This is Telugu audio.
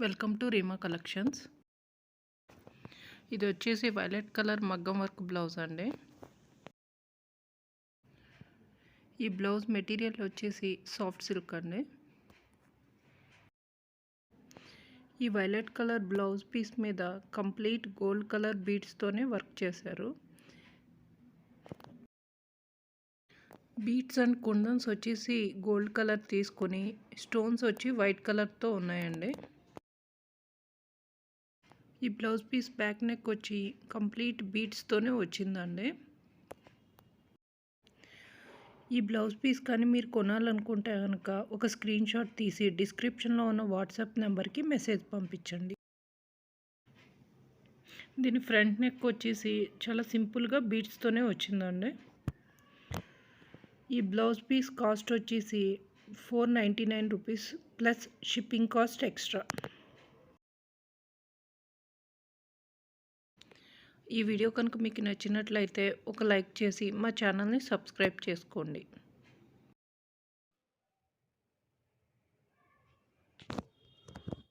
Welcome to Reema collections. ఇది వచ్చేసి వైలెట్ కలర్ మగ్గం వర్క్ బ్లౌజ్ అండి. ఈ బ్లౌజ్ మెటీరియల్ వచ్చేసి సాఫ్ట్ సిల్క్ అండి. ఈ వైలెట్ కలర్ బ్లౌజ్ పీస్ మీద కంప్లీట్ గోల్డ్ కలర్ బీడ్స్తోనే వర్క్ చేశారు. బీడ్స్ అండ్ కుందన్స్ వచ్చేసి గోల్డ్ కలర్ తీసుకొని స్టోన్స్ వచ్చి వైట్ కలర్తో ఉన్నాయండి. ఈ బ్లౌజ్ పీస్ బ్యాక్ నెక్ వచ్చి కంప్లీట్ బీడ్స్తోనే వచ్చిందండి. ఈ బ్లౌజ్ పీస్ కానీ మీరు కొనాలనుకుంటే కనుక ఒక స్క్రీన్ షాట్ తీసి డిస్క్రిప్షన్లో ఉన్న వాట్సాప్ నెంబర్కి మెసేజ్ పంపించండి. దీని ఫ్రంట్ నెక్ వచ్చేసి చాలా సింపుల్గా బీడ్స్తోనే వచ్చిందండి. ఈ బ్లౌజ్ పీస్ కాస్ట్ వచ్చేసి 499 rupees plus shipping cost extra. ఈ వీడియో కనుక మీకు నచ్చినట్లయితే ఒక లైక్ చేసి మా ఛానల్ని సబ్స్క్రైబ్ చేసుకోండి.